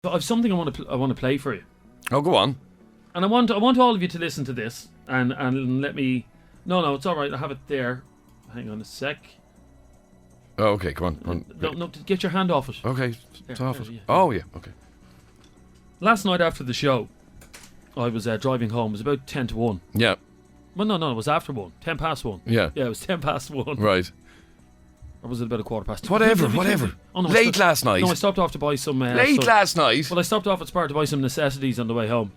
I've something I want to play for you. Oh, go on. And I want all of you to listen to this and let me. No, it's all right. I have it there. Hang on a sec. Oh, okay, come on. No, get your hand off it. Okay, it's off it. Yeah. Oh, yeah, okay. Last night after the show, I was driving home. It was about 10 to 1. Yeah. Well, no, it was after 1. 10 past 1. Yeah. Yeah, it was 10 past 1. Right. Or was it about a quarter past 2? Whatever. Oh, no, Late last night. No, I stopped off to buy some... last night? Well, I stopped off at Spar to buy some necessities on the way home.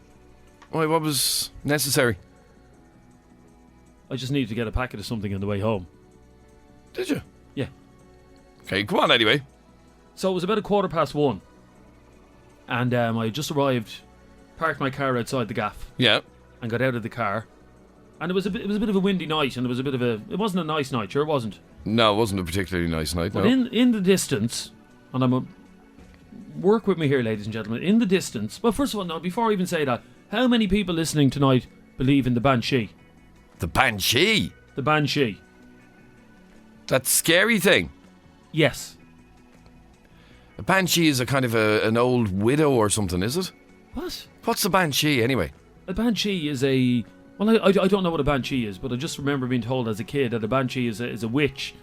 Why, what was necessary? I just needed to get a packet of something on the way home. Did you? Yeah. Okay, go on anyway. So it was about a quarter past 1. And I just arrived, parked my car outside the gaff. Yeah. And got out of the car. And it was a bit of a windy night, and it wasn't a nice night, sure it wasn't. No, it wasn't a particularly nice night, But no. in the distance, and work with me here, ladies and gentlemen, in the distance, well, first of all, no, before I even say that, how many people listening tonight believe in the Banshee? The Banshee? The Banshee. That scary thing? Yes. A Banshee is a kind of an old widow or something, is it? What? What's a Banshee anyway? A Banshee is a... Well, I don't know what a Banshee is, but I just remember being told as a kid that a Banshee is a witch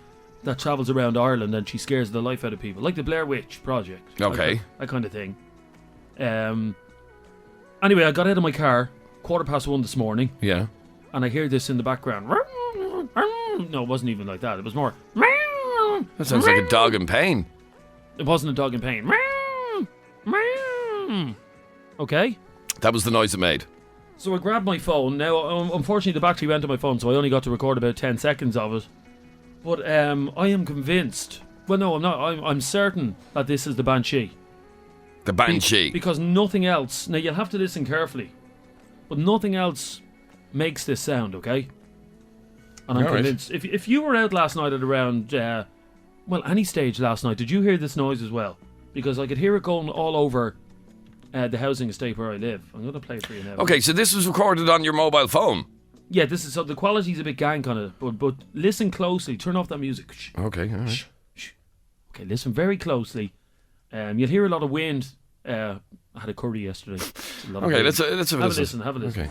that travels around Ireland and she scares the life out of people. Like the Blair Witch Project. Okay. That kind of thing. Anyway, I got out of my car, 1:15 this morning. Yeah. And I hear this in the background. No, it wasn't even like that. It was more... That sounds like a dog in pain. It wasn't a dog in pain. Okay? That was the noise it made. So I grabbed my phone. Now, unfortunately, the battery went on my phone, so I only got to record about 10 seconds of it. But I am convinced... Well, no, I'm not. I'm certain that this is the Banshee. The Banshee. Because nothing else... Now, you'll have to listen carefully. But nothing else makes this sound, okay? And I'm convinced... Right. If you were out last night at around... any stage last night, did you hear this noise as well? Because I could hear it going all over... the housing estate where I live. I'm going to play it for you now. Okay, so this was recorded on your mobile phone? Yeah, this is... So the quality's a bit gang kind of... But listen closely. Turn off that music. Shh. Okay, all right. Shh. Okay, listen very closely. You'll hear a lot of wind. I had a curry yesterday. Okay, let's have a listen. Have a listen. Okay.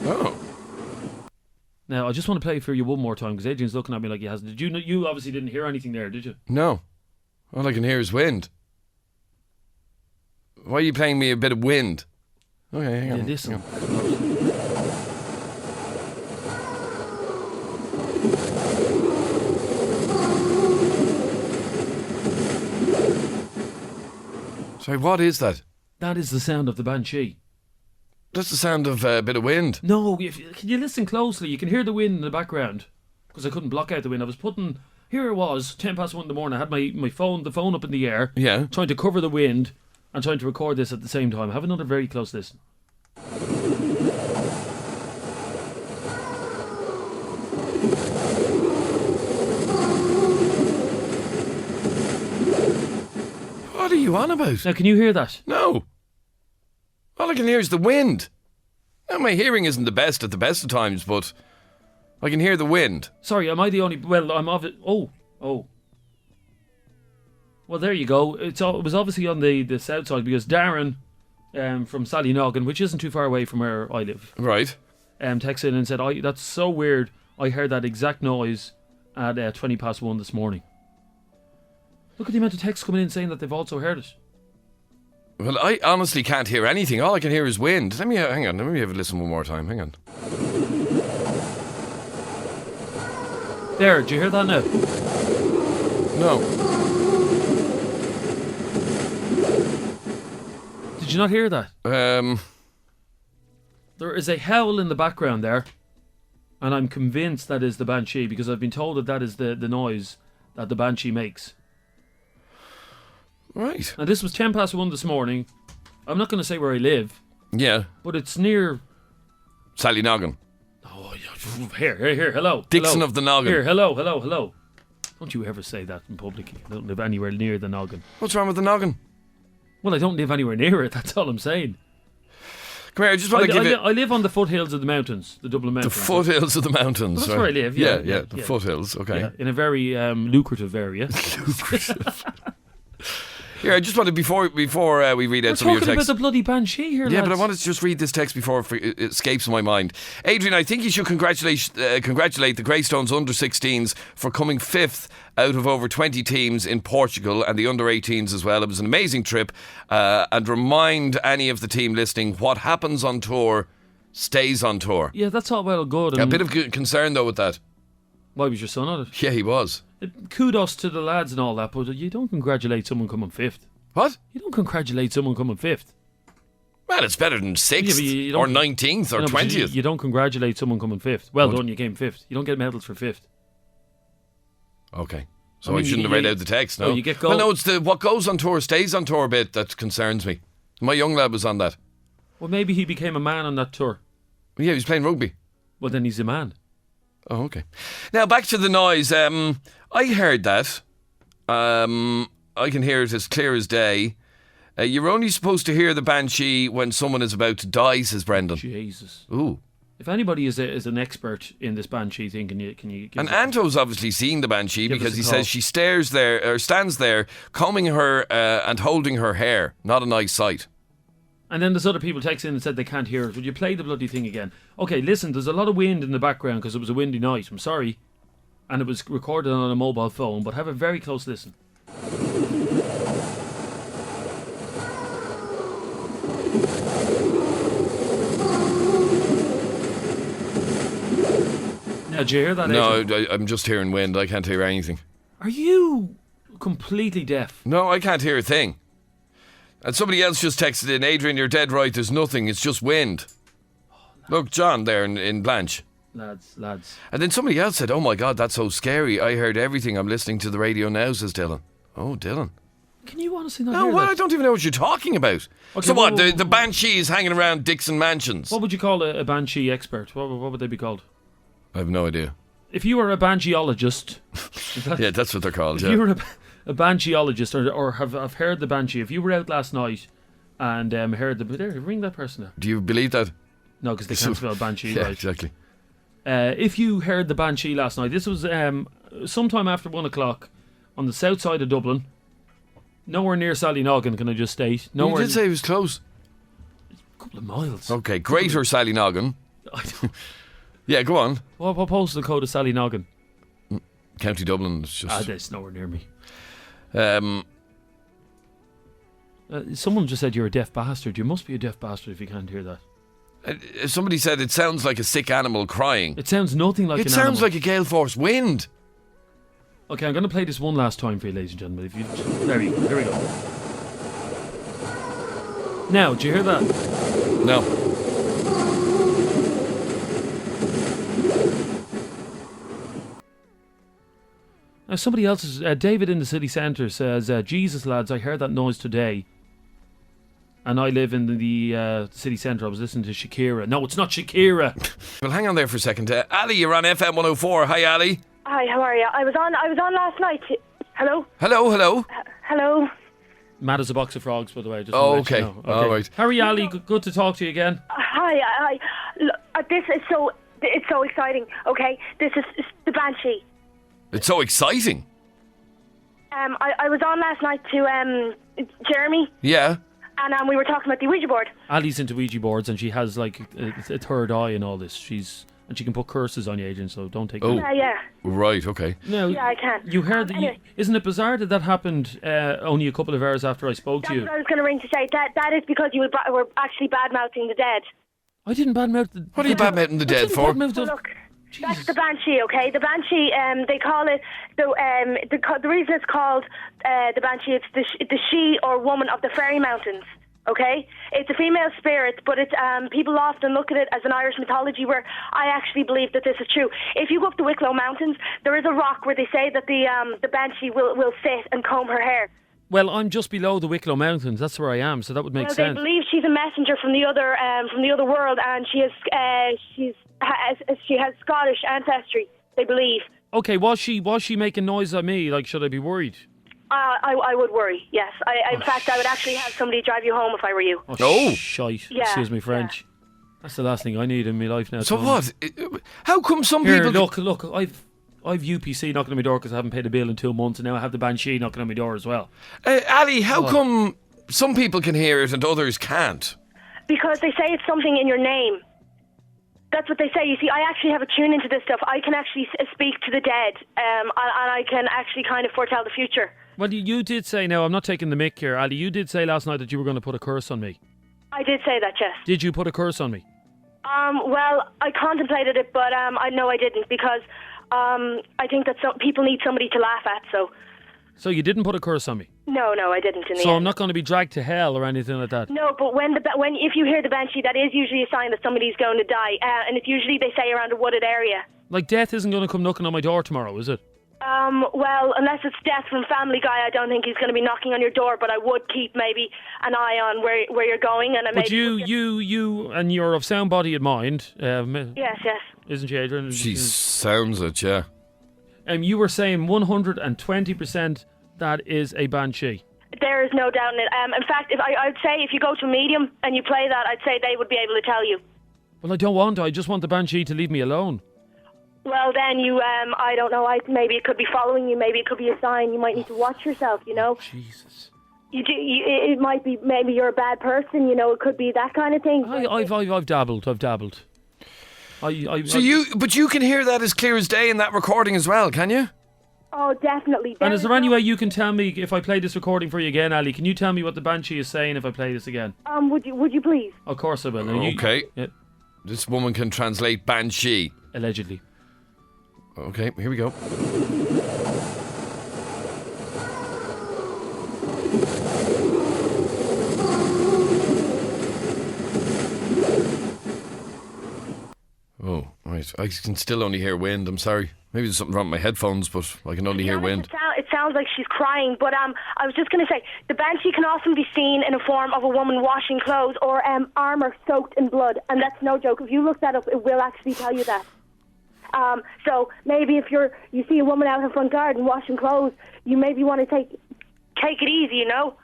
Oh. Now, I just want to play it for you one more time because Adrian's looking at me like he has. Did you obviously didn't hear anything there, did you? No. All I can hear is wind. Why are you playing me a bit of wind? Okay, hang on. Listen. Sorry, what is that? That is the sound of the Banshee. That's the sound of a bit of wind. No, can you listen closely? You can hear the wind in the background. Because I couldn't block out the wind. I was putting... Here it was, 10 past 1 in the morning. I had the phone up in the air. Yeah. Trying to cover the wind and trying to record this at the same time. Have another very close listen. What are you on about? Now, can you hear that? No. All I can hear is the wind. Now, my hearing isn't the best at the best of times, but I can hear the wind. Sorry, am I the only... Well, I'm of it... Oh. Well, there you go. It was obviously on the south side because Darren from Sallynoggin, which isn't too far away from where I live. Right. Texted in and said, that's so weird. I heard that exact noise at 20 past 1 this morning. Look at the amount of texts coming in saying that they've also heard it. Well, I honestly can't hear anything. All I can hear is wind. Hang on. Let me have a listen one more time. Hang on. There, do you hear that now? No. Did you not hear that? There is a howl in the background there, and I'm convinced that is the Banshee because I've been told that is the noise that the Banshee makes. Right. Now, this was 10 past 1 this morning. I'm not going to say where I live. Yeah. But it's near... Sallynoggin. Oh, here, hello. Dixon hello. of the Noggin. Here, hello. Don't you ever say that in public. I don't live anywhere near the Noggin. What's wrong with the Noggin? Well, I don't live anywhere near it. That's all I'm saying. Come here, I just want to give you... I live on the foothills of the mountains, the Dublin Mountains. The foothills of the mountains. Well, that's where I live, yeah. The foothills, okay. Yeah, in a very lucrative area. Lucrative. Here, I just wanted, before we read out some of your texts... We're talking about the bloody Banshee here, Yeah, lads. but I wanted to just read this text before it escapes my mind. Adrian, I think you should congratulate the Greystones under-16s for coming 5th out of over 20 teams in Portugal, and the under-18s as well. It was an amazing trip, and remind any of the team listening, what happens on tour stays on tour. Yeah, that's all well and good. A bit of concern though with that. Why was your son on it? Yeah, he was. Kudos to the lads and all that, but you don't congratulate someone coming 5th. What? You don't congratulate someone coming 5th. Well, it's better than 6th or 19th or 20th. You don't congratulate someone coming 5th. Well done, you came 5th. You don't get medals for 5th. Okay. So I shouldn't have read out the text, no? Oh, you get gold. Well, no, it's the what goes on tour stays on tour bit that concerns me. My young lad was on that. Well, maybe he became a man on that tour. Yeah, he was playing rugby. Well, then he's a man. Oh, okay. Now, back to the noise. I heard that. I can hear it as clear as day. You're only supposed to hear the Banshee when someone is about to die, says Brendan. Jesus. Ooh. If anybody is an expert in this Banshee thing, can you give And us Anto's obviously seen the Banshee Give us because a he call. says she stands there combing her and holding her hair. Not a nice sight. And then there's other people texting in and said they can't hear it. Would you play the bloody thing again? Okay, listen, there's a lot of wind in the background because it was a windy night. I'm sorry. And it was recorded on a mobile phone, but have a very close listen. Now, did you hear that? No, Adrian? I'm just hearing wind. I can't hear anything. Are you completely deaf? No, I can't hear a thing. And somebody else just texted in, Adrian, you're dead right, there's nothing, it's just wind. Look, John there in Blanche. Lads. And then somebody else said, oh my God, that's so scary. I heard everything. I'm listening to the radio now, says Dylan. Oh, Dylan. Can you honestly not No, hear well, that? I don't even know what you're talking about. Okay, So what, well, the Banshee is hanging around Dixon mansions? What would you call a Banshee expert? What would they be called? I have no idea. If you were a Bansheeologist... Yeah, that's what they're called, If you were a Bansheeologist or have heard the Banshee, if you were out last night and heard the... There, ring that person now. Do you believe that? No, because they can't spell Banshee Yeah, right. exactly. If you heard the Banshee last night, this was sometime after 1 o'clock on the south side of Dublin. Nowhere near Sallynoggin, can I just state. You Nowhere. did say it was close. A couple of miles. Okay, Greater Sallynoggin. I don't, Yeah, go on. what postal code is Sallynoggin? County Dublin is just... That's nowhere near me. Um, Someone just said you're a deaf bastard. You must be a deaf bastard if you can't hear that. somebody said it sounds like a sick animal crying. It sounds nothing like It an sounds animal. like a gale force wind. Okay, I'm going to play this one last time for you, ladies and gentlemen. If you, there you go. Here we go. Now, do you hear that? No. Now, somebody else is... David in the city centre says, Jesus, lads, I heard that noise today. And I live in the city centre. I was listening to Shakira. No, it's not Shakira. Well, hang on there for a second. Ali, you're on FM104. Hi, Ali. Hi, how are you? I was on last night. Hello? Hello. Hello? Mad as a box of frogs, by the way. Just Oh, to let you okay. know. All right. How are you, Ali? Good to talk to you again. Hi. Look, this is it's so exciting, okay? This is the Banshee. It's so exciting. I was on last night to Jeremy, Yeah. and we were talking about the Ouija board. Ali's into Ouija boards and she has like a third eye and all this. And she can put curses on you, Adrian, so don't take Oh. it. Yeah. Right, okay. No, Yeah, I can. You heard that? Anyway. Isn't it bizarre that happened only a couple of hours after I spoke That's to you? what I was going to ring to say. That is because you were actually bad-mouthing the dead. I didn't badmouth the... What are you badmouthing the dead for? badmouth the- Well, look, Jesus. that's the Banshee, okay? The Banshee, they call it... The reason it's called the Banshee, it's the she or woman of the fairy mountains, okay? It's a female spirit, but it's people often look at it as an Irish mythology where I actually believe that this is true. If you go up the Wicklow Mountains, there is a rock where they say that the Banshee will sit and comb her hair. Well, I'm just below the Wicklow Mountains. That's where I am, so that would make Well, sense. they believe she's a messenger from the other world, and she has Scottish ancestry. They believe. Okay, was she making noise at me? Like, should I be worried? I would worry, yes. In fact, I would actually have somebody drive you home if I were you. Oh. Shite. Yeah, Excuse me, French. That's the last thing I need in my life now. So Tom. what? How come some Here, people... look, I've UPC knocking on my door because I haven't paid a bill in 2 months, and now I have the Banshee knocking on my door as well. Ali, how come some people can hear it and others can't? Because they say it's something in your name. That's what they say. You see, I actually have a tune into this stuff. I can actually speak to the dead, and I can actually kind of foretell the future. Well, you did say, now I'm not taking the mick here, Ali, you did say last night that you were going to put a curse on me. I did say that, yes. Did you put a curse on me? Well, I contemplated it, but I know I didn't, because I think that people need somebody to laugh at, so... So you didn't put a curse on me? No, I didn't in the So end. I'm not going to be dragged to hell or anything like that? No, but if you hear the Banshee, that is usually a sign that somebody's going to die, and it's usually, they say, around a wooded area. Like death isn't going to come knocking on my door tomorrow, is it? Well, unless it's death from Family Guy, I don't think he's going to be knocking on your door, but I would keep maybe an eye on where you're going. And But you, and you're of sound body and mind. Yes. Isn't she, Adrian? She sounds it, yeah. You were saying 120% that is a Banshee. There is no doubt in it. In fact, I'd say if you go to a medium and you play that, I'd say they would be able to tell you. Well, I don't want to. I just want the Banshee to leave me alone. Well, then you, I don't know, maybe it could be following you, maybe it could be a sign. You might need to watch yourself, you know? Jesus. It might be, maybe you're a bad person, you know, it could be that kind of thing. I've dabbled. But you can hear that as clear as day in that recording as well, can you? Oh, definitely. And is there any way you can tell me, if I play this recording for you again, Ali, can you tell me what the Banshee is saying if I play this again? Would you please? Of course I will. Now, Okay. Yeah, This woman can translate Banshee. allegedly. Okay, here we go. Oh, right. I can still only hear wind. I'm sorry. Maybe there's something wrong with my headphones, but I can only hear wind. It sounds like she's crying, but I was just going to say, the Banshee can often be seen in a form of a woman washing clothes or armour soaked in blood, and that's no joke. If you look that up, it will actually tell you that. So maybe if you see a woman out in her front garden washing clothes, you maybe want to take it easy, you know?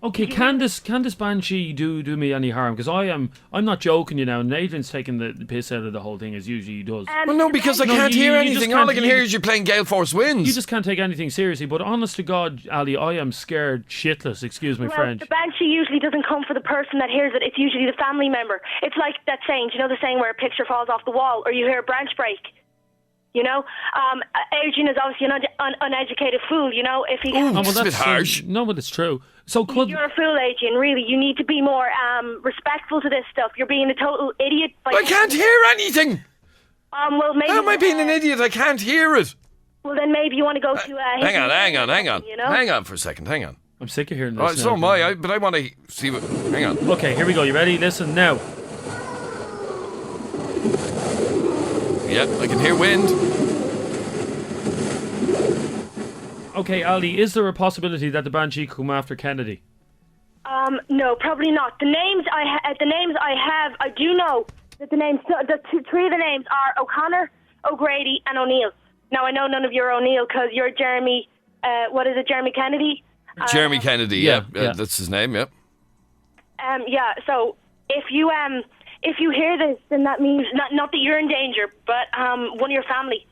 Okay, can this Banshee do me any harm? Because I'm not joking, you know, and Adrian's taking the piss out of the whole thing, as usually he does. Well, no, because I can't hear anything. All I can hear is you playing Gale Force Winds. You just can't take anything seriously, but honest to God, Ali, I am scared shitless, excuse me, French. The Banshee usually doesn't come for the person that hears it. It's usually the family member. It's like that saying, do you know the saying where a picture falls off the wall or you hear a branch break? You know, Adrian is obviously an uneducated fool. You know, if he that's a bit harsh. No, but it's true. So you're a fool, Adrian. Really, you need to be more respectful to this stuff. You're being a total idiot. I can't hear anything. Well, maybe. How am I being an idiot? I can't hear it. Well, then maybe you want to go to. Hang on. You know? Hang on for a second. Hang on. I'm sick of hearing this. Right, so am I. But I want to see what. Hang on. Okay, here we go. You ready? Listen now. Yep, I can hear wind. Okay, Ali, is there a possibility that the Banshee could come after Kennedy? No, probably not. The names I have, I do know that the names, three of the names are O'Connor, O'Grady, and O'Neill. Now I know none of you are O'Neill because you're Jeremy. What is it, Jeremy Kennedy? Jeremy Kennedy. Yeah, that's his name. Yep. Yeah. So if you hear this, then that means not that you're in danger, but one of your family.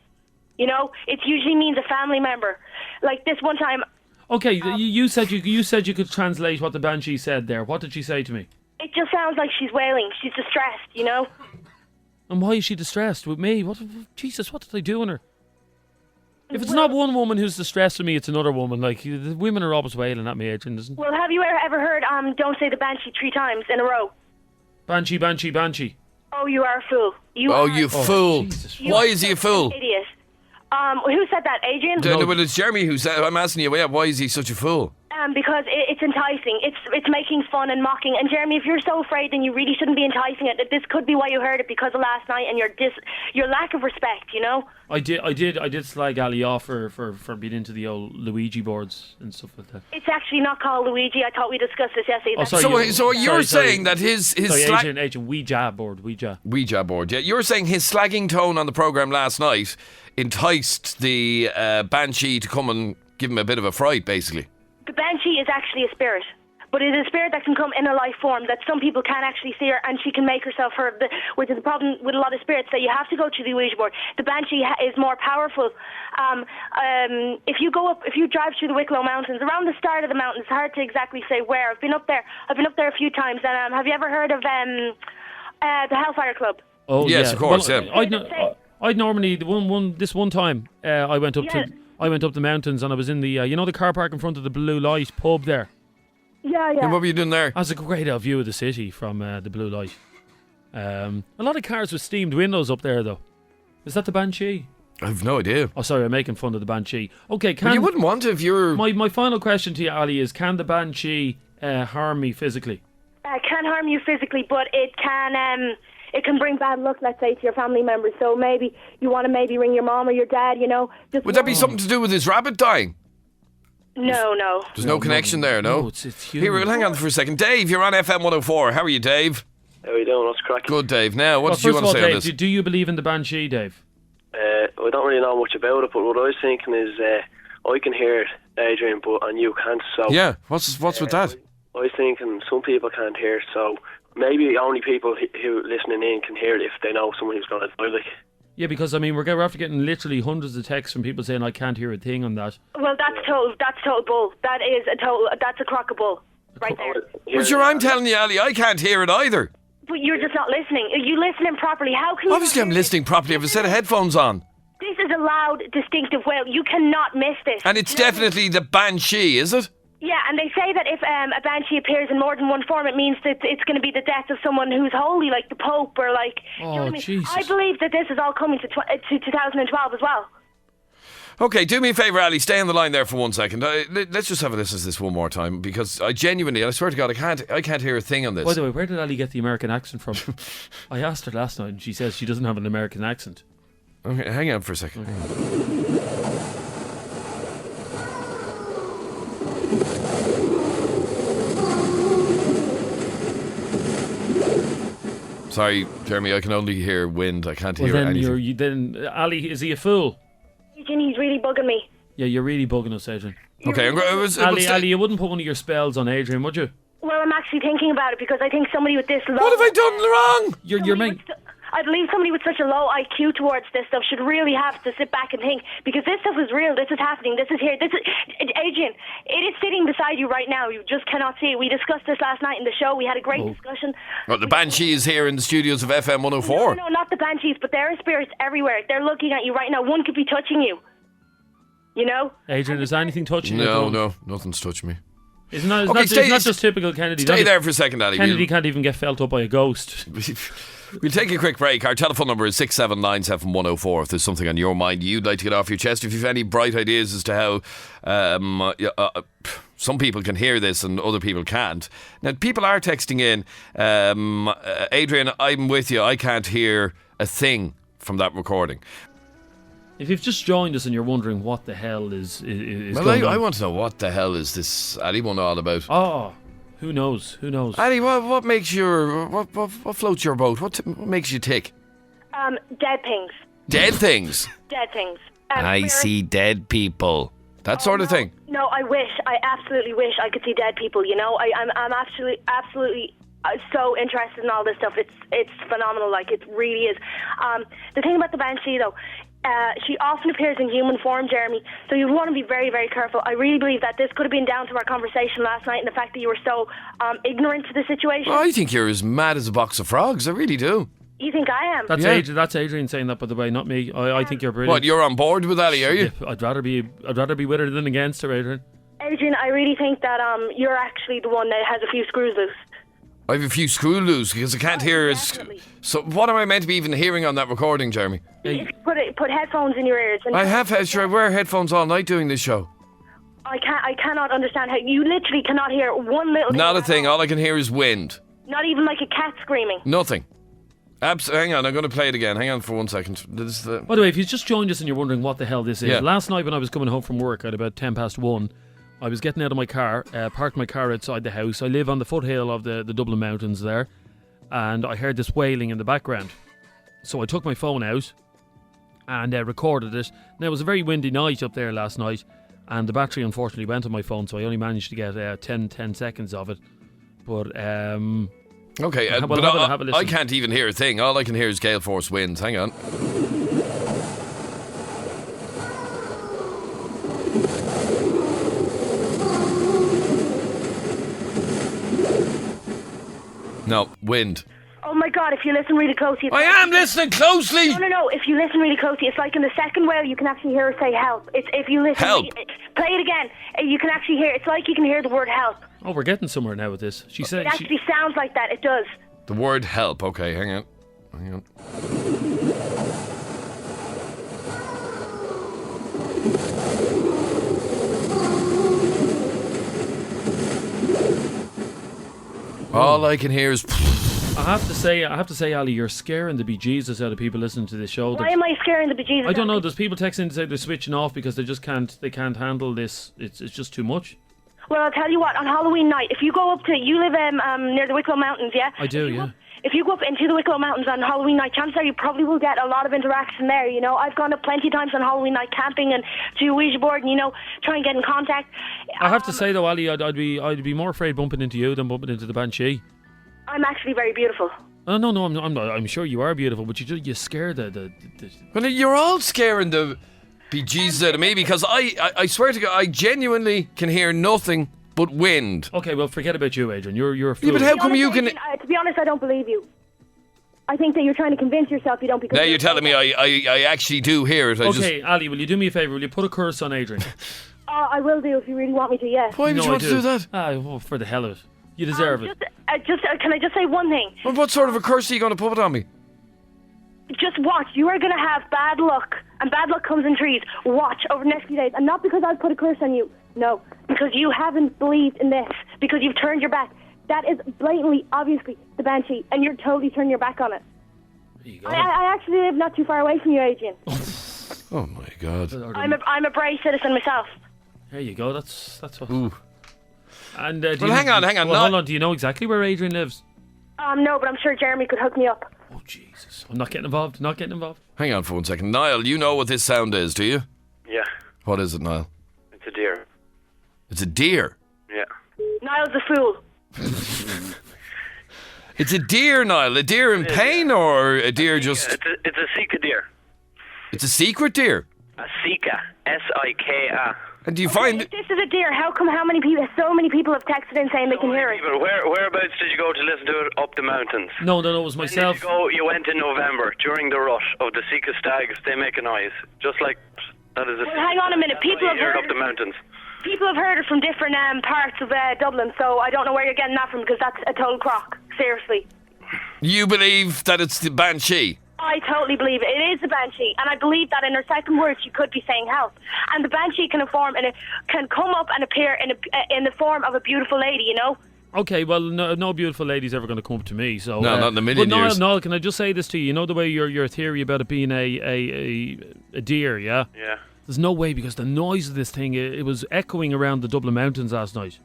You know, it usually means a family member. Like this one time. Okay, you said you could translate what the Banshee said there. What did she say to me? It just sounds like she's wailing. She's distressed, you know. And why is she distressed with me? Jesus, what did I do in her? If it's not one woman who's distressed with me, it's another woman. Like, the women are always wailing at me, Adrian, isn't it? Well, have you ever heard, don't say the Banshee 3 times in a row? Banshee, Banshee, Banshee. Oh, you are a fool. You fool. Jesus. Why is he a fool? Idiot. Who said that, Adrian? Well, it's Jeremy who said. I'm asking you, why is he such a fool? Because it's enticing. It's making fun and mocking. And Jeremy, if you're so afraid, then you really shouldn't be enticing it. This could be why you heard it because of last night and your lack of respect. You know. I did slag Ali off for being into the old Luigi boards and stuff like that. It's actually not called Luigi. I thought we discussed this yesterday. Oh, sorry, so you're saying that his Adrian, Ouija board. Yeah, you're saying his slagging tone on the programme last night enticed the Banshee to come and give him a bit of a fright, basically. The Banshee is actually a spirit. But it is a spirit that can come in a life form that some people can't actually see her, and she can make herself heard, which is the problem with a lot of spirits, that you have to go to the Ouija board. The Banshee is more powerful. If you drive through the Wicklow Mountains, around the start of the mountains, it's hard to exactly say where. I've been up there a few times. And have you ever heard of the Hellfire Club? Oh yes, of course. Well, yeah. I'd normally this one time I went up the mountains, and I was in the the car park in front of the Blue Light pub there. Yeah. And what were you doing there? That's a great view of the city from the Blue Light. A lot of cars with steamed windows up there, though. Is that the Banshee? I have no idea. Oh, sorry, I'm making fun of the Banshee. Okay, But you wouldn't want to if you're... My final question to you, Ali, is can the Banshee harm me physically? It can harm you physically, but it can bring bad luck, let's say, to your family members. So maybe you want to ring your mom or your dad, Would that be something to do with his rabbit dying? No. There's no connection there, no? No, it's human. Here, well, hang on for a second. Dave, you're on FM104. How are you, Dave? How are you doing? What's cracking? Good, Dave. Now, what did you first want of to all, say on Dave, this? do you believe in the Banshee, Dave? I don't really know much about it, but what I was thinking is I can hear it, Adrian, and you can't. So Yeah, what's with that? I was thinking some people can't hear it, so maybe only people who listening in can hear it if they know someone who's going to die. Like. Yeah, because we're after getting literally hundreds of texts from people saying I can't hear a thing on that. Well, that's total bull. That's a crock of bull right there. Well, sure, I'm telling you, Ali, I can't hear it either. But you're just not listening. Are you listening properly? How can you? Obviously, I'm listening properly. I have a set of headphones on. This is a loud, distinctive wail. You cannot miss this. And it's definitely the Banshee, is it? Yeah, and they say that if a banshee appears in more than one form, it means that it's going to be the death of someone who's holy, like the Pope, or like. Oh, you know what I mean? Jesus. I believe that this is all coming to 2012 as well. Okay, do me a favour, Ali. Stay on the line there for 1 second. Let's just have a listen to this one more time, because I swear to God, I can't hear a thing on this. By the way, where did Ali get the American accent from? I asked her last night, and she says she doesn't have an American accent. Okay, hang on for a second. Sorry, Jeremy, I can only hear wind. I can't hear anything. Then Ali, is he a fool? He's really bugging me. Yeah, you're really bugging us, Adrian. Okay, Ali, you wouldn't put one of your spells on Adrian, would you? Well, I'm actually thinking about it because I think somebody with this low... What have I done wrong? You're making... I believe somebody with such a low IQ towards this stuff should really have to sit back and think, because this stuff is real, this is happening, this is here, Adrian, it is sitting beside you right now, you just cannot see it. We discussed this last night in the show, we had a great discussion. Well, the Banshee is here in the studios of FM104. No, not the Banshees, but there are spirits everywhere. They're looking at you right now. One could be touching you. You know? Adrian, is anything touching you? No, nothing's touching me. It's not just typical Kennedy. Stay there for a second, Ali. Kennedy can't even get felt up by a ghost. We'll take a quick break. Our telephone number is 6797104. If there's something on your mind you'd like to get off your chest, if you've any bright ideas as to how some people can hear this and other people can't. Now, people are texting in, Adrian, I'm with you. I can't hear a thing from that recording. If you've just joined us and you're wondering what the hell is well, going on. I want to know what the hell is this Ali one all about. Oh, who knows? Ali, what makes what floats your boat? What makes you tick? Dead things. Dead things? Dead things. I see dead people. That sort of thing? No, I absolutely wish I could see dead people, you know? I'm absolutely so interested in all this stuff. It's phenomenal, like, it really is. The thing about the Banshee, though, she often appears in human form, Jeremy, so you want to be very, very careful. I really believe that this could have been down to our conversation last night and the fact that you were so ignorant to the situation. Well, I think you're as mad as a box of frogs. I really do. You think I am? That's Adrian saying that, by the way, not me. I think you're brilliant. What, you're on board with Ali, are you? Yeah, I'd rather be with her than against her, Adrian. Adrian, I really think that you're actually the one that has a few screws loose. I have a few screw loose because I can't hear it. So what am I meant to be even hearing on that recording, Jeremy? Put headphones in your ears. And I have. I wear headphones all night doing this show. I cannot understand how you literally cannot hear one little thing. Not a thing. All I can hear is wind. Not even like a cat screaming. Nothing. Hang on, I'm going to play it again. Hang on for 1 second. By the way, if you've just joined us and you're wondering what the hell this is, last night when I was coming home from work at about 1:10, I was getting out of my car, parked my car outside the house. I live on the foothill of the Dublin Mountains there, and I heard this wailing in the background. So I took my phone out and recorded it. Now, it was a very windy night up there last night, and the battery unfortunately went on my phone, so I only managed to get 10 seconds of it. But okay, have but a listen. I can't even hear a thing. All I can hear is gale force winds. Hang on. No, wind. Oh my God, if you listen really closely... I am listening closely! No, if you listen really closely, it's like in the second whale you can actually hear her say help. It's if you listen... Help! Play it again. You can actually hear... It's like you can hear the word help. Oh, we're getting somewhere now with this. She said It actually sounds like that, it does. The word help. Okay, hang on. All I can hear is... I have to say, Ali, you're scaring the bejesus out of people listening to this show. Why am I scaring the bejesus? I don't know. There's people texting to say they're switching off because they can't handle this. It's just too much. Well, I'll tell you what. On Halloween night, if you go up to... You live near the Wicklow Mountains, yeah? I do, yeah. If you go up into the Wicklow Mountains on Halloween night, chances are you probably will get a lot of interaction there, you know. I've gone up plenty of times on Halloween night camping and do a Ouija board and, you know, try and get in contact. I have to say, though, Ali, I'd be more afraid bumping into you than bumping into the Banshee. I'm actually very beautiful. Oh, no, I'm not. I'm sure you are beautiful, but you scare the... Well, you're all scaring the bejesus out of me because I swear to God, I genuinely can hear nothing but wind. Okay, well, forget about you, Adrian. You're a fool. Yeah, but how come you can... To be honest, I don't believe you. I think that you're trying to convince yourself you don't because... Now you're telling me I actually do hear it. Okay, Ali, will you do me a favour? Will you put a curse on Adrian? I will do if you really want me to, yes. Why would you want to do that? Well, for the hell of it. You deserve it. Can I just say one thing? Well, what sort of a curse are you going to put on me? Just watch. You are going to have bad luck, and bad luck comes in trees. Watch over the next few days, and not because I've put a curse on you. No, because you haven't believed in this, because you've turned your back. That is blatantly, obviously, the Banshee, and you're totally turning your back on it. There you go. I actually live not too far away from you, Adrian. Oh my God! I'm a brave citizen myself. There you go. That's what. Ooh. And hang on. Well, hold on. Do you know exactly where Adrian lives? No, but I'm sure Jeremy could hook me up. Oh Jesus! I'm not getting involved. Not getting involved. Hang on for 1 second, Niall. You know what this sound is, do you? Yeah, What is it, Niall? it's a deer. It's a deer. Yeah. Niall's a fool. It's a deer, Niall. A deer in pain, or a deer just? It's a Sika deer. It's a secret deer. A Sika. S-I-K-A. And do you find? If this is a deer, how come so many people have texted in saying they can hear it? People, whereabouts did you go to listen to it? Up the mountains. No, it was myself. You went in November during the rush of the Sika stags. They make a noise, just like that is a. Well, hang on a minute. People have heard heard up the mountains. People have heard it from different parts of Dublin, so I don't know where you're getting that from because that's a total crock. Seriously. You believe that it's the Banshee? I totally believe it. It is the Banshee, and I believe that in her second words she could be saying help. And the Banshee can come up and appear in the form of a beautiful lady, you know. Okay, well, no beautiful lady's ever going to come up to me. So no, not in a million years. Niall, can I just say this to you? You know the way your theory about it being a deer, yeah? Yeah. There's no way because the noise of this thing it was echoing around the Dublin mountains last night.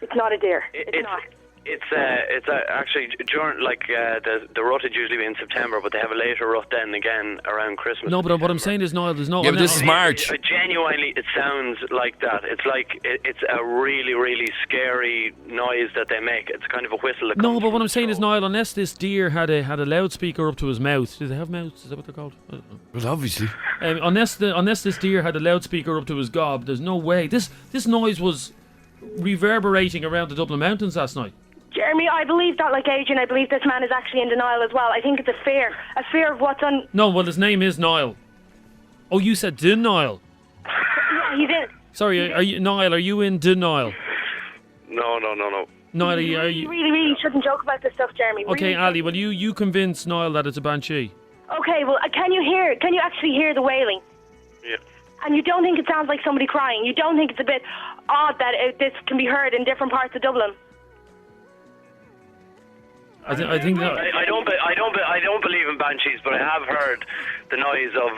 It's not a deer. It's not. It's actually during the rut would usually be in September, but they have a later rut then again around Christmas. No, but what I'm saying is, Niall, there's no. Yeah, but this is March. Genuinely, it sounds like that. It's like it's a really, really scary noise that they make. It's kind of a whistle. That No, but what I'm saying is, Niall, unless this deer had a loudspeaker up to his mouth, do they have mouths? Is that what they're called? I don't know. Well, obviously. Unless this deer had a loudspeaker up to his gob, there's no way. This noise was reverberating around the Dublin mountains last night. Jeremy, I believe that, like Adrian, I believe this man is actually in denial as well. I think it's a fear of what's on... No, well, his name is Niall. Oh, you said denial. Yeah, he did. Sorry, are you Niall, are you in denial? No. Niall, are You you... really shouldn't joke about this stuff, Jeremy. Okay, really. Ali, well, you convince Niall that it's a Banshee. Okay, well, can you actually hear the wailing? Yeah. And you don't think it sounds like somebody crying? You don't think it's a bit odd that this can be heard in different parts of Dublin? I think that... I don't believe in banshees, but I have heard the noise of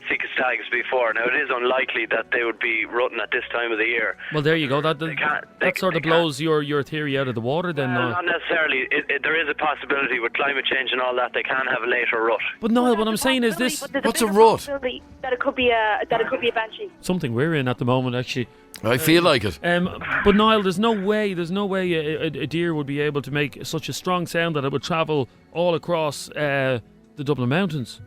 Sika stags before. Now, it is unlikely that they would be rutting at this time of the year. Well, there you go. That sort of blows your theory out of the water then. Not necessarily. There is a possibility with climate change and all that they can have a later rut. But no, what I'm saying is this. What's a rut? That it could be a banshee. Something we're in at the moment, actually. I feel like it. But Niall, there's no way a deer would be able to make such a strong sound that it would travel all across the Dublin Mountains.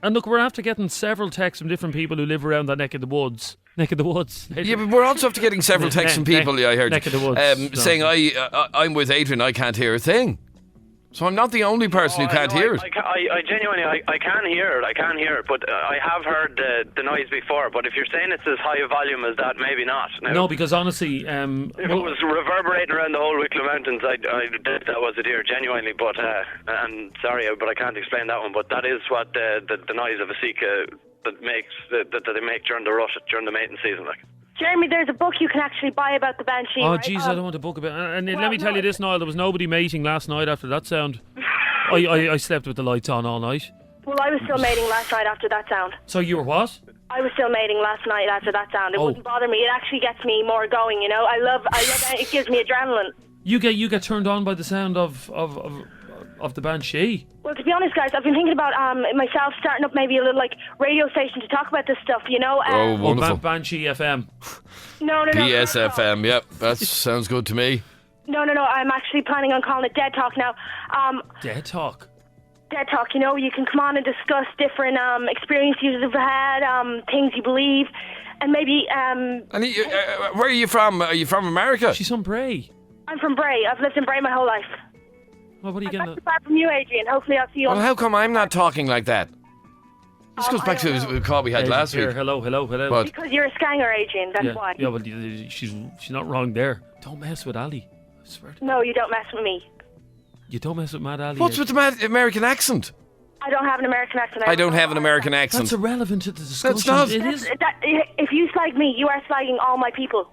And look, we're after getting several texts from different people who live around that neck of the woods. Yeah, but we're also after getting several texts from people. I heard neck of the woods, saying I'm with Adrian. I can't hear a thing. So I'm not the only person who can't hear it. I genuinely, I can hear it. I can hear it, but I have heard the noise before. But if you're saying it's as high a volume as that, maybe not. Now, no, because honestly, if it was reverberating around the whole Wicklow Mountains, I doubt that was a deer, genuinely. But and sorry, but I can't explain that one. But that is what the noise of a Sika that they make during the rut, during the mating season, like. Jeremy, there's a book you can actually buy about the Banshee. Oh, right? jeez, I don't want a book about it. And let me tell you this, Niall, there was nobody mating last night after that sound. I slept with the lights on all night. Well, I was still mating last night after that sound. So you were what? I was still mating last night after that sound. It wouldn't bother me. It actually gets me more going, you know. I love it. It gives me adrenaline. You get turned on by the sound of the Banshee. Well, to be honest, guys, I've been thinking about myself starting up maybe a little radio station to talk about this stuff, you know. Wonderful. Banshee FM. No. PSFM, yep, that sounds good to me. No. I'm actually planning on calling it Dead Talk now. Dead Talk? Dead Talk, you know, you can come on and discuss different experiences you've had, things you believe, and maybe... And where are you from? Are you from America? She's from Bray. I'm from Bray. I've lived in Bray my whole life. Well, what are you getting? Not far from you, Adrian. Hopefully I'll see you. Well, how come I'm not talking like that? This goes back to the call we had last week. Hello. What? Because you're a scanger, Adrian. That's why. Yeah, well, she's not wrong there. Don't mess with Ali. I swear to No, you don't mess with me. You don't mess with Mad Ali. What's with the Mad American accent? I don't have an American accent. I don't have an American accent. That's irrelevant to the discussion. That's not. It is. If you slag me, you are slagging all my people.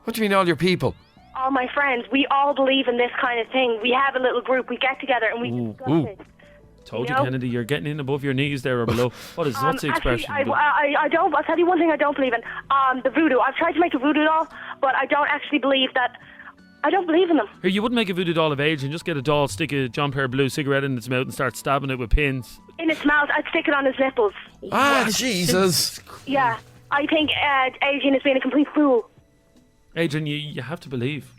What do you mean, all your people? All my friends. We all believe in this kind of thing. We have a little group. We get together and we discuss it. Told you, Kennedy, you're getting in above your knees there or below. What's the expression? Actually, I don't. I'll tell you one thing I don't believe in. The voodoo. I've tried to make a voodoo doll, but I don't actually believe that. I don't believe in them. Here, you wouldn't make a voodoo doll of Adrian. Just get a doll, stick a John Pair blue cigarette in its mouth and start stabbing it with pins. In its mouth, I'd stick it on his nipples. Jesus. Yeah, I think Adrian has been a complete fool. Adrian, you have to believe.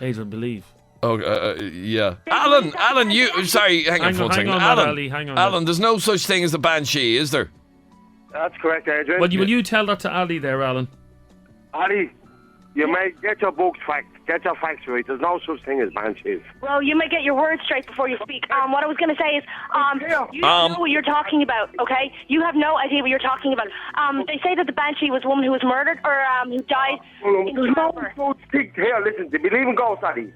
Adrian, believe. Oh, yeah. Alan, you... Sorry, hang on for a second. Alan, there's no such thing as a Banshee, is there? That's correct, Adrian. Well, will you tell that to Ali there, Alan? Ali, you may get your books fact. Get your facts right. There's no such thing as Banshees. Well, you may get your words straight before you speak. What I was going to say is, you don't know what you're talking about, okay? You have no idea what you're talking about. They say that the Banshee was a woman who was murdered or who died. Here, listen, do you believe in ghosts, Ali?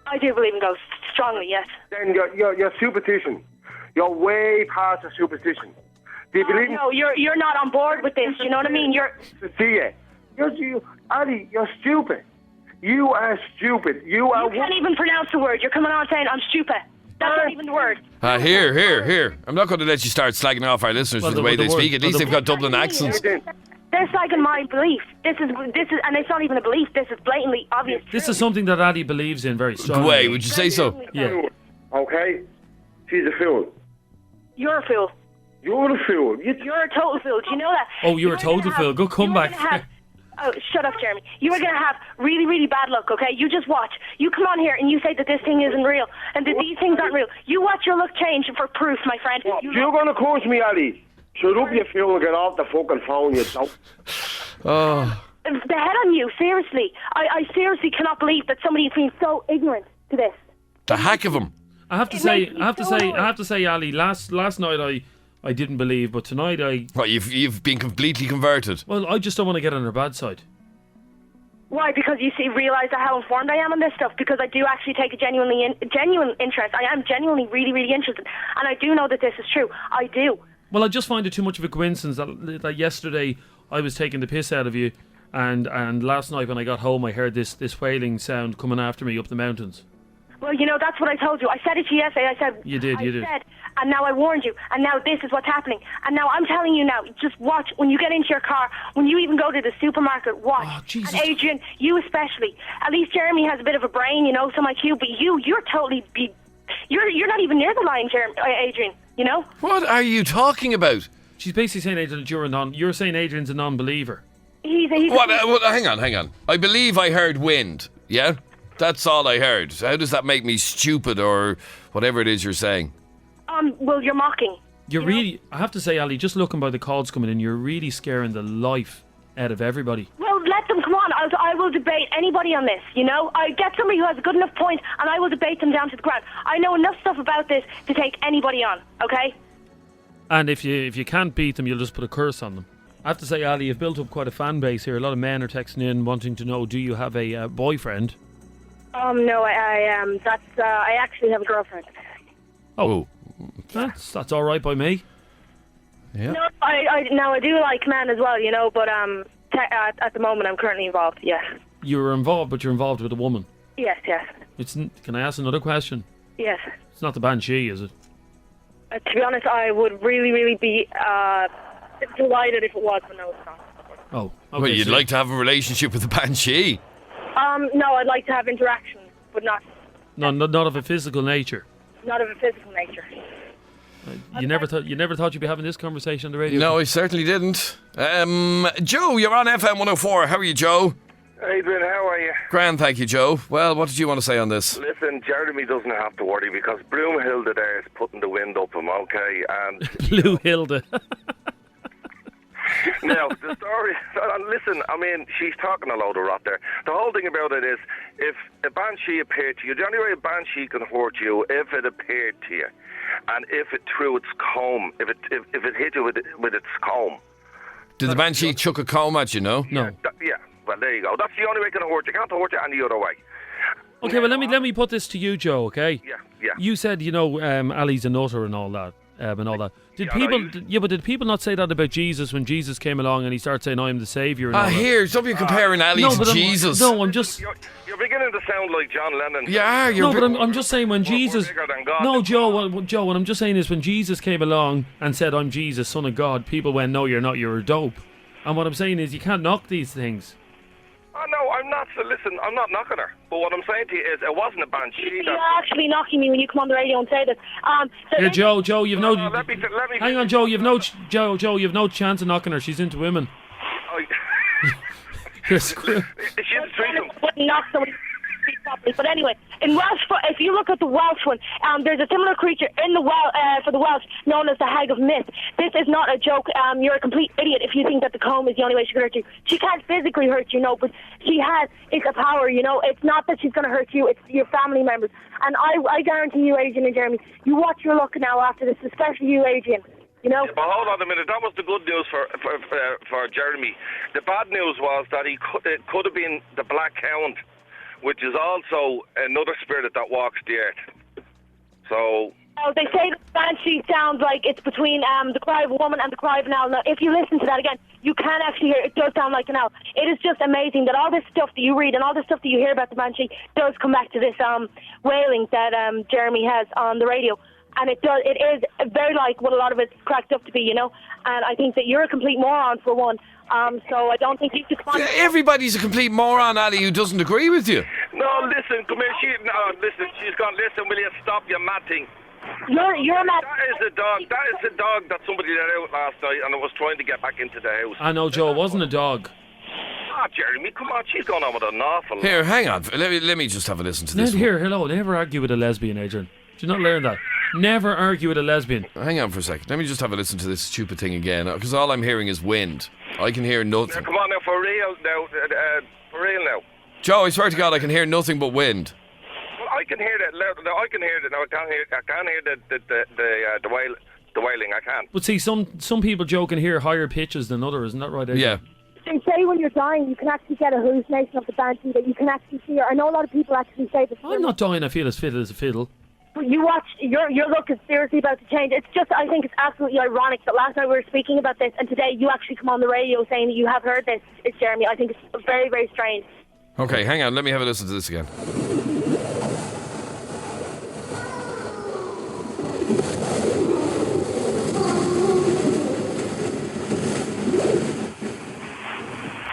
I do believe in ghosts, strongly, yes. Then you're superstition. You're way past the superstition. Do you believe? No, you're not on board with this. You know what I mean? Ali, you're stupid. You are stupid. You can't even pronounce the word. You're coming on saying I'm stupid. That's not even the word. Here. I'm not going to let you start slagging off our listeners for the way they speak. At least they've got Dublin accents. They're slagging my belief. This is, and it's not even a belief. This is blatantly obvious. This is something that Ali believes in very strongly. Way, would you say so? Yeah. Okay. She's a fool. You're a fool. You're a fool. You're a total fool. Do you know that? Oh, you're a total fool. Good comeback. Oh, shut up, Jeremy. You are going to have really, really bad luck, okay? You just watch. You come on here and you say that this thing isn't real and that these things aren't real. You watch your luck change for proof, my friend. You're going to curse me, Ali. Shut up, you fool, and get off the fucking phone, you dope. Oh. The head on you, seriously. I seriously cannot believe that somebody is being so ignorant to this. The heck of him. I have to say, Ali, last night I didn't believe, but tonight What, you've been completely converted? Well, I just don't want to get on her bad side. Why? Because you realise how informed I am on this stuff. Because I do actually take a genuine interest. I am genuinely really, really interested, and I do know that this is true. I do. Well, I just find it too much of a coincidence that yesterday I was taking the piss out of you, and last night when I got home I heard this wailing sound coming after me up the mountains. Well, that's what I told you. I said it to you yesterday. I said... You did. I said, And now I warned you, and now this is what's happening. And now I'm telling you now, just watch. When you get into your car, when you even go to the supermarket, watch. Oh, Jesus. And Adrian, you especially. At least Jeremy has a bit of a brain, you know, some IQ, but you're totally... You're not even near the line, Adrian, you know? What are you talking about? She's basically saying, Adrian, that you're saying Adrian's a non-believer. He's What? Hang on. I believe I heard wind. Yeah? That's all I heard. How does that make me stupid or whatever it is you're saying? Well, you're mocking. You're really, I have to say, Ali, just looking by the calls coming in, you're really scaring the life out of everybody. Well, let them come on. I will debate anybody on this, you know? I get somebody who has a good enough point, and I will debate them down to the ground. I know enough stuff about this to take anybody on, okay? And if you can't beat them, you'll just put a curse on them. I have to say, Ali, you've built up quite a fan base here. A lot of men are texting in wanting to know, do you have a boyfriend? No, I actually have a girlfriend. Oh. That's all right by me. Yeah. No, I do like men as well, you know, but at the moment I'm currently involved, yes. You're involved, but you're involved with a woman. Yes. Can I ask another question? Yes. It's not the Banshee, is it? To be honest, I would really, really be delighted if it was, but no, it's not. Oh, okay. Well, you'd like to have a relationship with the Banshee? No, I'd like to have interaction, but not... No, not of a physical nature. Not of a physical nature. You never thought you'd be having this conversation on the radio? No, I certainly didn't. Joe, you're on FM104. How are you, Joe? Adrian, how are you? Grand, thank you, Joe. Well, what did you want to say on this? Listen, Jeremy doesn't have to worry because Broomhilda there is putting the wind up him, okay? And Blue Hilda. now, the story... Listen, I mean, she's talking a load of rot there. The whole thing about it is, if a Banshee appeared to you, the only way a Banshee can hurt you if it appeared to you. And if it threw its comb, if it hit you with its comb. Did the Banshee chuck a comb at you, no? No. Yeah, well, there you go. That's the only way it can hurt you. It can't hurt you any other way. Okay, well, let me put this to you, Joe, okay? Yeah. You said, you know, Ali's a nutter and all that. Did people not say that about Jesus when Jesus came along and he started saying, I am the Saviour and all that? Here, stop you comparing Ali to Jesus. I'm just... You're beginning to sound like John Lennon. Yeah, I'm just saying when Jesus... No, Joe, what I'm just saying is when Jesus came along and said, I'm Jesus, Son of God, people went, no, you're not, you're a dope. And what I'm saying is you can't knock these things. Oh, no, I'm not. So listen, I'm not knocking her. But what I'm saying to you is it wasn't a Banshee. You're actually knocking me when you come on the radio and say this. Here, Joe, you've no... let me Hang on, Joe, you've no chance of knocking her. She's into women. She's a threesome. Wouldn't knock somebody properly. But anyway, in Welsh, if you look at the Welsh one, there's a similar creature in the for the Welsh known as the Hag of Myth. This is not a joke. You're a complete idiot if you think that the comb is the only way she can hurt you. She can't physically hurt you, no, but she has a power, you know. It's not that she's going to hurt you, it's your family members. And I guarantee you, Adrian and Jeremy, you watch your luck now after this, especially you, Adrian. You know? Yeah, but hold on a minute. That was the good news for Jeremy. The bad news was that it could have been the Black Hound, which is also another spirit that walks the earth. So... Oh, they say the Banshee sounds like it's between the cry of a woman and the cry of an owl. Now, if you listen to that again, you can actually hear it does sound like an owl. It is just amazing that all this stuff that you read and all this stuff that you hear about the Banshee does come back to this wailing that Jeremy has on the radio. And it is very like what a lot of it's cracked up to be, you know. And I think that you're a complete moron for one. So I don't think you should come on. Everybody's a complete moron, Ali, who doesn't agree with you. No, listen, come here. She's gone. Listen, will you stop your mad thing? You're mad. That is a dog that somebody let out last night and it was trying to get back into the house. I know, Joe, it wasn't a dog. Jeremy, come on, she's going on with an awful... Here, hang on. Let me just have a listen to this. Hello, never argue with a lesbian, Adrian. Did you not learn that? Never argue with a lesbian. Hang on for a second. Let me just have a listen to this stupid thing again, because all I'm hearing is wind. I can hear nothing. Now, come on now, for real now. Joe, I swear to God, I can hear nothing but wind. Well, I can hear that. No, I can hear that. No, I can't hear the wailing. I can't. But see, some people, Joe, can hear higher pitches than others. Isn't that right, Adrian? Yeah. They say when you're dying, you can actually get a hallucination of the Banshee that you can actually see her. I know a lot of people actually say this. I'm not dying. I feel as fit as a fiddle. But you watch, your look is seriously about to change. It's just, I think it's absolutely ironic that last night we were speaking about this and today you actually come on the radio saying that you have heard this. It's Jeremy. I think it's very, very strange. Okay, hang on. Let me have a listen to this again.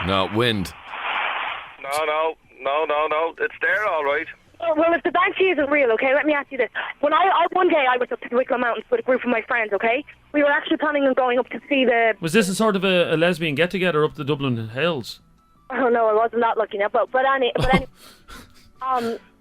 No, wind. No. It's there, all right. Oh, well, if the Banshee isn't real, okay, let me ask you this. When one day I was up to the Wicklow Mountains with a group of my friends, okay? We were actually planning on going up to see the... Was this a sort of a lesbian get-together up the Dublin Hills? Oh, no, I wasn't that lucky now, but anyway,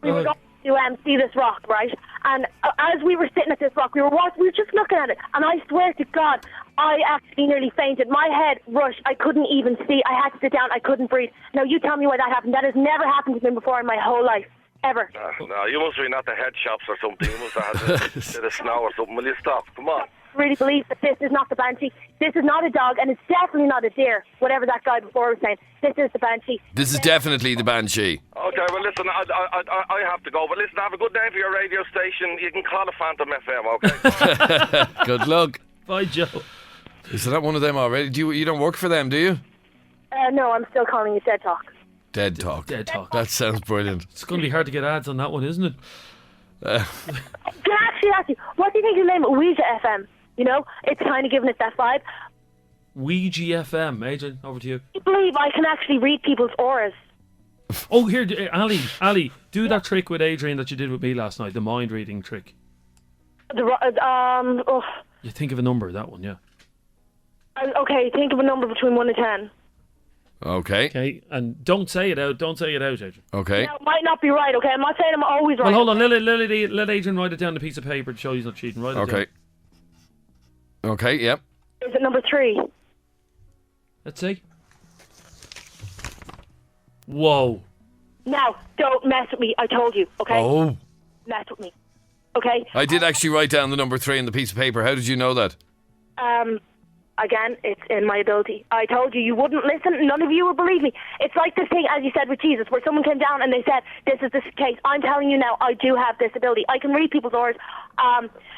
we were going to see this rock, right? And as we were sitting at this rock, we were just looking at it, and I swear to God, I actually nearly fainted. My head rushed. I couldn't even see. I had to sit down. I couldn't breathe. Now, you tell me why that happened. That has never happened to me before in my whole life. Ever. No, you must be not the head shops or something. You must have had a bit of snow or something. Will you stop? Come on. I really believe that this is not the Banshee. This is not a dog, and it's definitely not a deer, whatever that guy before was saying. This is the Banshee. This is definitely the Banshee. Okay, well, listen, I have to go. But listen, have a good day for your radio station. You can call it Phantom FM, okay? Good luck. Bye, Joe. Is that one of them already? You don't work for them, do you? No, I'm still calling it Dead Talk. Dead Talk. Dead Talk. That sounds brilliant. It's going to be hard to get ads on that one, isn't it? Can I actually ask you, what do you think of the name Ouija FM? You know, it's kind of giving it that vibe. Ouija FM. Adrian, over to you. I believe I can actually read people's auras. Oh, here, Ali, do that trick with Adrian that you did with me last night, the mind reading trick. You think of a number, that one, yeah. Okay, think of a number between 1 and 10. Okay. Okay, and don't say it out, Adrian. Okay. Now, it might not be right, okay? I'm not saying I'm always right. Well, hold on, let Adrian write it down on a piece of paper to show he's not cheating. Write it Okay. down. Okay, yep. Is it number 3? Let's see. Whoa. Now, don't mess with me, I told you, okay? Oh. Mess with me, okay? I did actually write down the number 3 on the piece of paper. How did you know that? Again, it's in my ability. I told you, you wouldn't listen. None of you would believe me. It's like this thing, as you said, with Jesus, where someone came down and they said, this is the case. I'm telling you now, I do have this ability. I can read people's auras.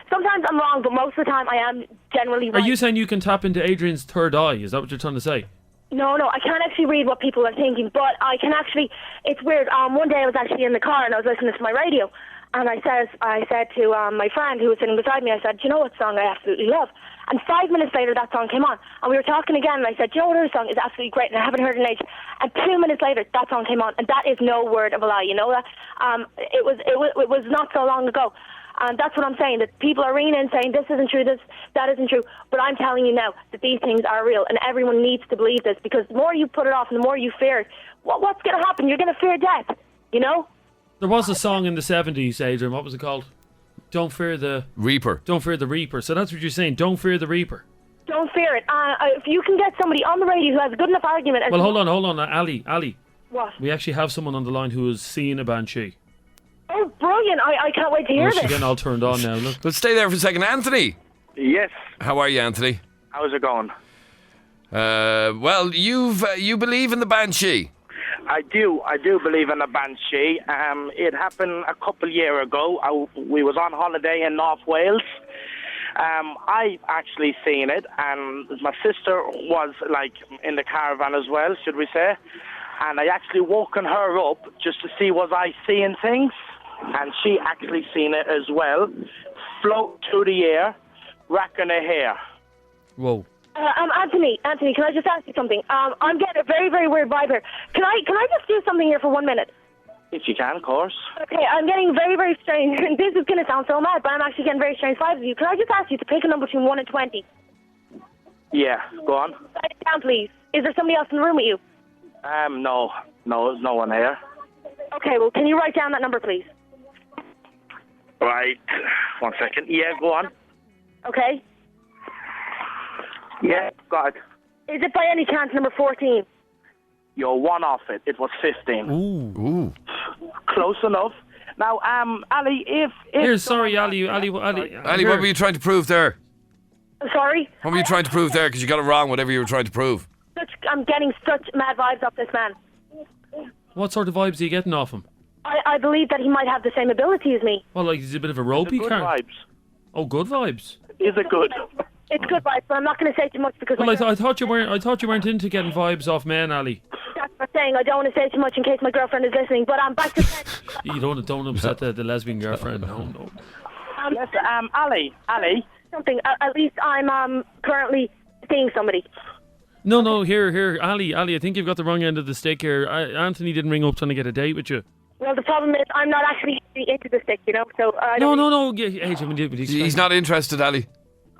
Sometimes I'm wrong, but most of the time I am generally right. Are you saying you can tap into Adrian's third eye? Is that what you're trying to say? No, I can't actually read what people are thinking, but I can actually, it's weird. One day I was actually in the car and I was listening to my radio, and I said to my friend who was sitting beside me, I said, do you know what song I absolutely love? And 5 minutes later, that song came on. And we were talking again, and I said, do you know what other song is absolutely great, and I haven't heard it in ages. And 2 minutes later, that song came on, and that is no word of a lie, you know that? It was not so long ago. And that's what I'm saying, that people are ringing in saying, this isn't true, that isn't true. But I'm telling you now that these things are real, and everyone needs to believe this, because the more you put it off and the more you fear it, what's going to happen? You're going to fear death, you know? There was a song in the 70s, Adrian. What was it called? Don't fear the Reaper. Don't fear the Reaper. So that's what you're saying. Don't fear the Reaper. Don't fear it. If you can get somebody on the radio who has a good enough argument... Well, hold on. Ali. What? We actually have someone on the line who has seen a Banshee. Oh, brilliant. I can't wait to hear She's this. getting all turned on now. Look. Let's stay there for a second. Anthony. Yes. How are you, Anthony? How's it going? Well, you believe in the Banshee. I do believe in the Banshee. It happened a couple years ago. We was on holiday in North Wales. I actually seen it, and my sister was like in the caravan as well, should we say? And I actually woken her up just to see was I seeing things, and she actually seen it as well. Float through the air, racking her hair. Whoa. Anthony, can I just ask you something? I'm getting a very, very weird vibe here. Can I just do something here for 1 minute? If you can, of course. Okay, I'm getting very, very strange. This is going to sound so mad, but I'm actually getting very strange vibes of you. Can I just ask you to pick a number between 1 and 20? Yeah, go on. Write it down, please. Is there somebody else in the room with you? No, there's no one here. Okay, well, can you write down that number, please? Right, 1 second. Yeah, go on. Okay. Yeah, got it. Is it by any chance number 14? You're one off it. It was 15. Ooh. Close enough. Now, Ali, if Here, sorry, Ali, Ali, what were you trying to prove there? Sorry? What were you trying to prove there? Because you got it wrong, whatever you were trying to prove. I'm getting such mad vibes off this man. What sort of vibes are you getting off him? I believe that he might have the same ability as me. Well, like he's a bit of a ropey good character. vibes. Oh, good vibes. Is it good? It's good vibes, but I'm not going to say too much because... Well, I thought you weren't into getting vibes off men, Ali. That's what I'm saying. I don't want to say too much in case my girlfriend is listening, but I'm back to... You don't upset the lesbian girlfriend. No. Yes, Ali. Something. At least I'm currently seeing somebody. No, here, Ali, I think you've got the wrong end of the stick here. Anthony didn't ring up trying to get a date with you. Well, the problem is I'm not actually into the stick, so I No. don't Adrian, He's not interested, Ali.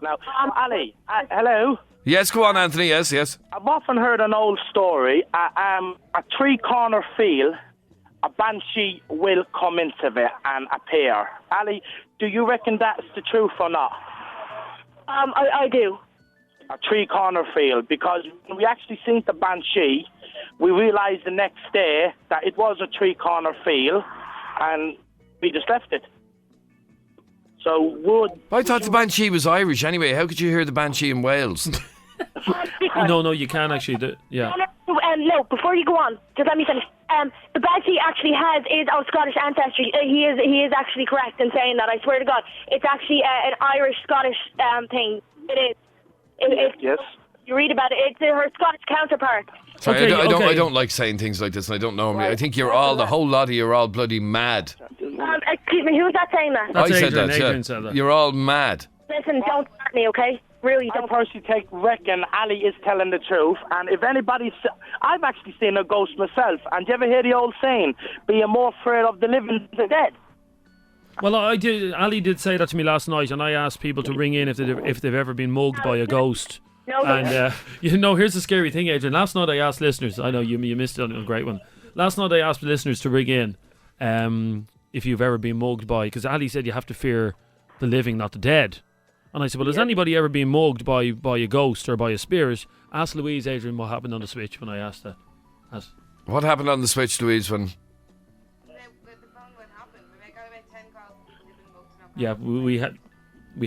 Now, Ali, hello? Yes, go on, Anthony. Yes. I've often heard an old story. A three-corner field, a banshee will come into it and appear. Ali, do you reckon that's the truth or not? I do. A three-corner field, because when we actually seen the banshee, we realised the next day that it was a three-corner field, and we just left it. So I thought the Banshee was Irish anyway. How could you hear the Banshee in Wales? No, you can actually. No, before you go on, just let me finish. The Banshee actually is of Scottish ancestry. He is actually correct in saying that. I swear to God, it's actually an Irish-Scottish thing. It is. yes. You read about it. It's her Scottish counterpart. Sorry, Okay, I don't like saying things like this, and I don't know. Right. I think the whole lot of you are all bloody mad. Excuse me, who's that saying that? That's I said Adrian, that. Adrian said that. You're all mad. Listen, don't start me, okay? Really, I don't. personally reckon Ali is telling the truth, and if I've actually seen a ghost myself, and do you ever hear the old saying, be more afraid of the living than the dead? Well, I did. Ali did say that to me last night, and I asked people to ring in if they've ever been mugged by a ghost. No, And here's the scary thing, Adrian. Last night I asked listeners. I know you missed it on a great one. Last night I asked listeners to ring in if you've ever been mugged by, because Ali said you have to fear the living, not the dead. And I said, well, has anybody ever been mugged by a ghost or by a spirit? Ask Louise, Adrian, what happened on the switch when I asked that. What happened on the switch, Louise, when... Yeah, we had.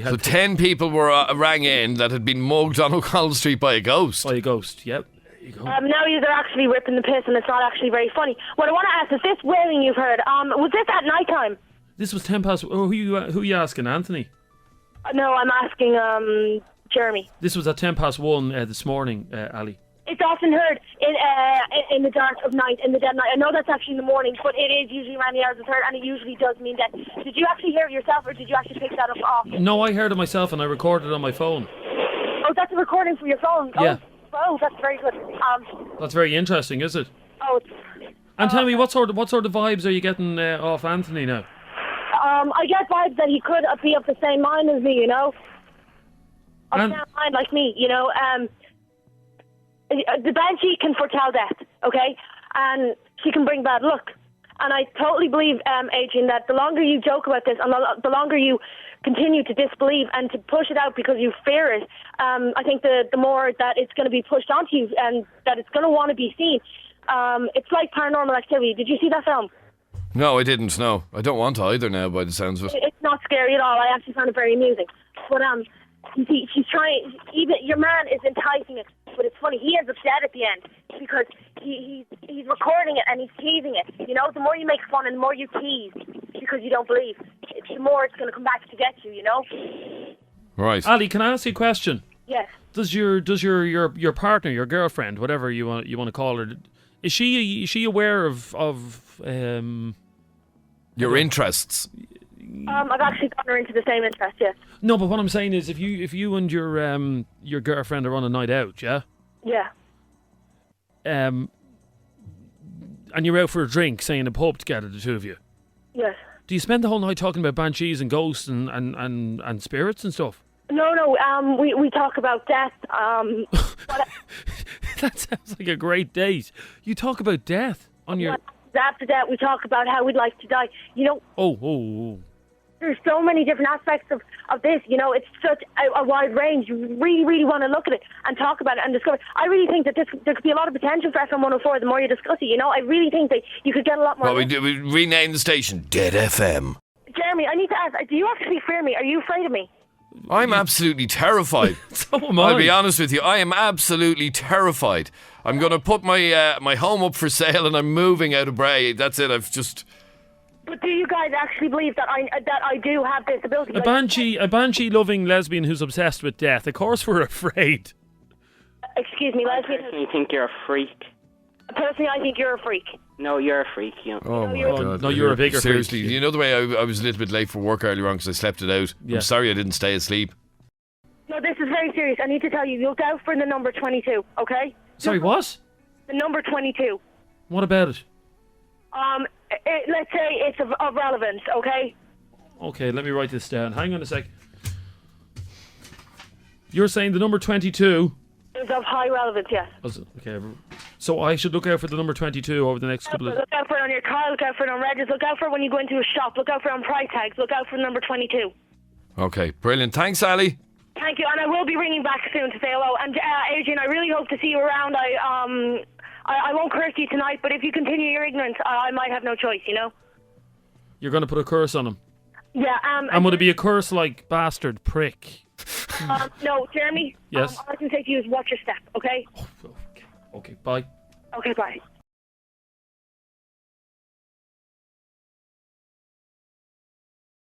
So 10 people rang in that had been mugged on O'Connell Street by a ghost. By a ghost, yep. There you go. now they're actually ripping the piss, and it's not actually very funny. What I want to ask is, this wailing you've heard, was this at night time? This was 10 past... Oh, who you asking, Anthony? No, I'm asking Jeremy. This was at 10 past 1 this morning, Ali. It's often heard in the dark of night, in the dead night. I know that's actually in the morning, but it is usually around the hours of third, and it usually does mean death. Did you actually hear it yourself, or did you actually pick that up off? No, I heard it myself, and I recorded it on my phone. Oh, that's a recording from your phone? Yeah. Oh, that's very good. That's very interesting, is it? Oh, And tell me, what sort of vibes are you getting off Anthony now? I get vibes that he could be of the same mind as me, Of the same mind like me, The Banshee can foretell death, okay? And she can bring bad luck. And I totally believe, Adrian, that the longer you joke about this and the longer you continue to disbelieve and to push it out because you fear it, I think the more that it's going to be pushed onto you and that it's going to want to be seen. It's like Paranormal Activity. Did you see that film? No, I didn't, no. I don't want to either now, by the sounds of it. It's not scary at all. I actually found it very amusing. But you see, she's trying. Even your man is enticing it, but it's funny. He ends up dead at the end because he's recording it and he's teasing it. The more you make fun and the more you tease because you don't believe, the more it's going to come back to get you. Right. Ali, can I ask you a question? Yes. Does your partner, your girlfriend, whatever you want to call her, is she aware of your interests? I've actually gotten her into the same interest, yes. No, but what I'm saying is, if you and your girlfriend are on a night out, yeah. Yeah. And you're out for a drink, say in a pub together, the two of you. Yes. Do you spend the whole night talking about banshees and ghosts and spirits and stuff? No. We talk about death. That sounds like a great date. You talk about death on your. After that, we talk about how we'd like to die. Oh. There's so many different aspects of this. It's such a wide range. You really, really want to look at it and talk about it and discover. I really think that there could be a lot of potential for FM104 the more you discuss it. I really think that you could get a lot more. Well, we rename the station Dead FM. Jeremy, I need to ask, do you actually fear me? Are you afraid of me? I'm absolutely terrified. So am I. I'll be honest with you. I am absolutely terrified. I'm going to put my home up for sale and I'm moving out of Bray. That's it. But do you guys actually believe that I do have this ability? A banshee loving lesbian who's obsessed with death. Of course we're afraid. Excuse me, I lesbian. personally think you're a freak. Personally, I think you're a freak. No, you're a freak, Oh my God. No, you're a bigger Seriously, freak. you know the way I was a little bit late for work earlier on because I slept it out. Yeah. I'm sorry I didn't stay asleep. No, this is very serious. I need to tell you, look out for the number 22, okay? Sorry, what? The number 22. What about it? Let's say it's of relevance, okay? Okay, let me write this down. Hang on a sec. You're saying the number 22 is of high relevance, yes. Okay, so I should look out for the number 22 over the next couple of... Look out for it on your car, look out for it on registers, look out for it when you go into a shop, look out for it on price tags, look out for number 22. Okay, brilliant. Thanks, Ali. Thank you, and I will be ringing back soon to say hello. And Adrian, I really hope to see you around. I won't curse you tonight, but if you continue your ignorance, I might have no choice, you know? You're going to put a curse on him? Yeah. And would it be a curse like bastard, prick? No, Jeremy. Yes? All I can say to you is watch your step, okay? Okay, bye. Okay, bye.